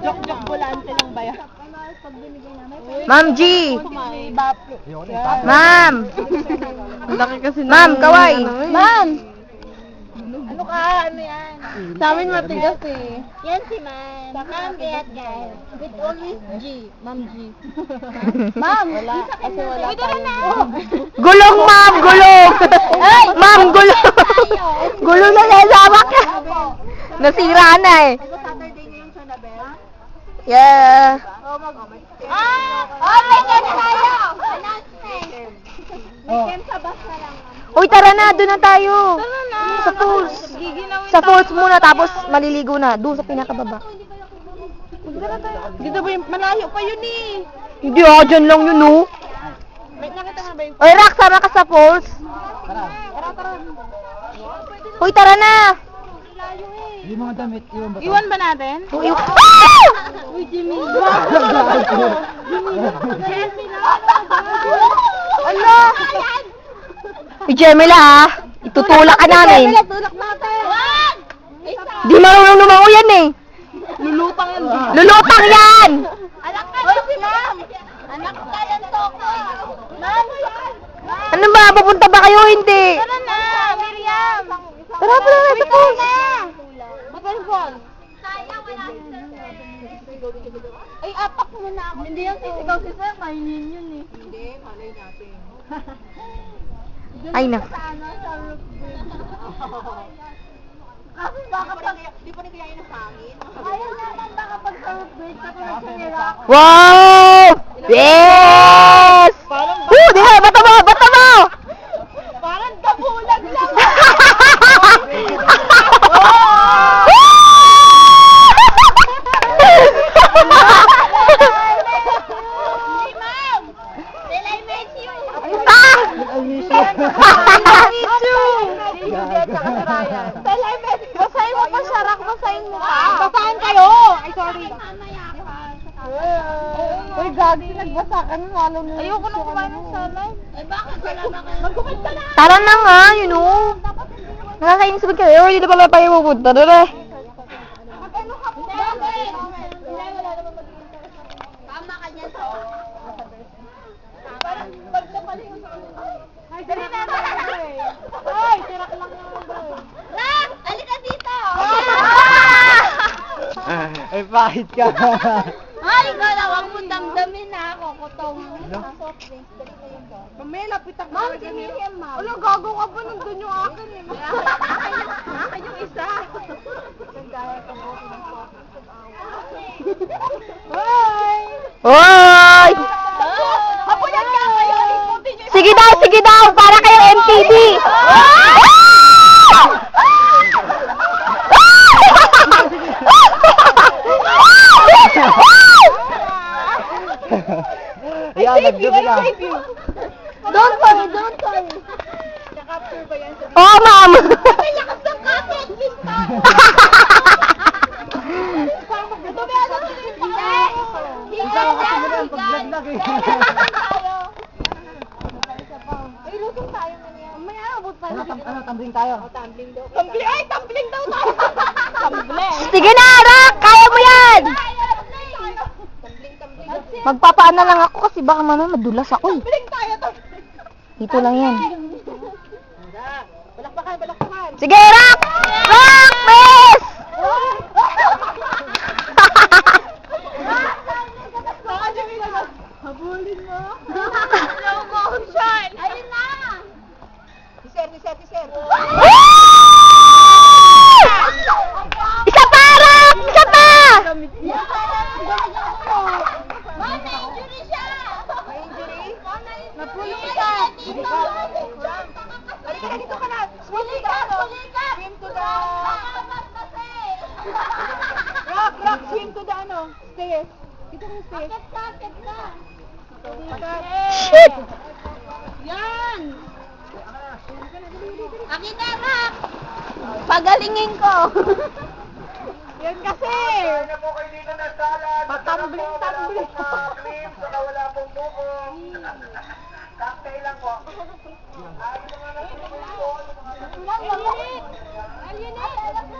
Joke bulante lang ba yan? Ma'am G! Ma'am! Laki kasi Ma'am, kaway! Ma'am! Ano ka? Ano yan? Sa amin matigas eh. Yan si Ma'am. Ma'am Gayat guys. With always G. Ma'am G. Ma'am! Wala. Kasi wala tayo. Gulong, ma'am! Gulong! Ma'am, gulong! Gulong na sasama ka! Nasira na eh. Saturday ngayon siya na, Bel? Yeah. Oh, may game tayo! Announcement! May game sa bus na lang. Uy, tara na! Doon na tayo! Sa falls. Giginawin Sa falls muna, tapos maliligo na. Doon sa pinakababa. Dito ba yung malayo pa yun eh. Hindi ah, dyan lang yun oh. Wait, nakita mo ba yung... Uy, Rock, sama ka sa falls. Tara. Uy, tara na! Yung mga damit, yung bato. Iwan ba natin? Uy, Uy, Jimmy. Ano? Uy, Jemila ah. Itutulak ka namin. Tulak natin. Wag! Di marunong lumango yan eh. Lulutang yan. Lulutang yan! Anak ka na sila! Anak ka ng toko! Ma'am! Ano ba? Papunta ba kayo? Hindi. Tara na, Miriam. Tara pa na sa falls. Mag-volleyball. Sayang, wala si Sir. Ay, apak muna ako. Hindi yung sisigaw si Sir, kainin yun eh. Hindi, malay natin. Ay na. Sana sa roof bridge. Kasi baka pag... Di pa nagayain ng hangin. Ayaw naman baka pag sa roof bridge, katulad siya ni Rock. Wow! Yes! Woo! Di ba? Bata mo! Bata mo! Parang dabulag lang. Hey, Ma'am! Till I met you! Basahin mo pa siya, Rock. Basahin mo pa. Basahin kayo! Ay, sorry. Mamaya pa. Uy, gagi, nagbasa ka na. Ayoko nang kumain ng salad. Ay, bakit wala ba kayo? Magkumat ka na! Tara na nga, you know. Nakakainis ba kayo? Hindi na pala tayo pupunta. Tara. Mag-ano ka po? Wala naman magiging tama ka dyan sa Parang pag napalingon sa Ay, dali na. Ay, tirak lang naman bro. Nak! Alika dito! Ay, pahit ka. Ay, ikaw na, huwag mo damdamin na ako. Kutong. Pamela, pitak mo. Ma'am, si Miriam, ma'am. Ano, gago ka pa nandun yung akin eh. Akin yung isa. Hoy! Hoy! Hapunan ka kayo! Ikutin niyo Sige daw, para kayong MTV. Ayan, nag-group na. Don't worry, don't worry. Nakapture ba yan? Oh, ma'am. May lakas ng kapit! Dumi, ano tuloy pa? Ikaw kasi mo na yung pag-vlog eh. Ay, lusong tayo na niya. May abot pa. Ano, tumbling tayo? Tumbling daw. Tumbling! Ay, tumbling daw tayo! Tumbling! Sige na, Rock. Kaya mo yan. Magpapaan na lang ako kasi baka mamaya madulas ako eh. Tumbling tayo! Dito lang yan. Balakbakan, balakbakan! Sige, Rock! Rock, miss! Baka Jamila, habulin mo. Slow motion! Ayun na! Si Sir. Isa pa, Rock! Isa pa! Ma'am, na-injury siya! May injury? Napulong siya. Dito! Halika na, dito ka na. Swim to the ano? Swim to the... Rock, swim to the ano? Stairs. Dito ka stairs. Akit ka! Shit! Yan! Akita, Rock! Pagalingin ko! Yan kasi. Patumbling.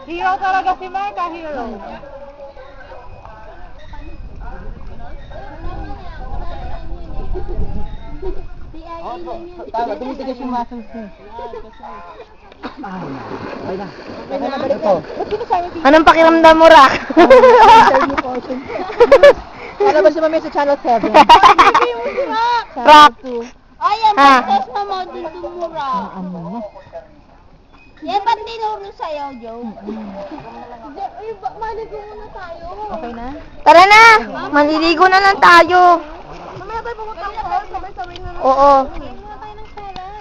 Hero talaga si Marka, hero. Tama, tumitigas yung muscles niya. Ay na. Okay na, balik ko. Anong pakiramdam mo, Rock? Lalabas naman sa Channel 7. Rock. Ay, yan, Ha? pagkas na mo dito mura. Yan, ba't tinuro sa'yo, Joe? Ay, maligo muna tayo. Okay na? Tara na! Maliligo na lang tayo. Mamaya tayo pumunta ko. Sabay-sabay na. Oo.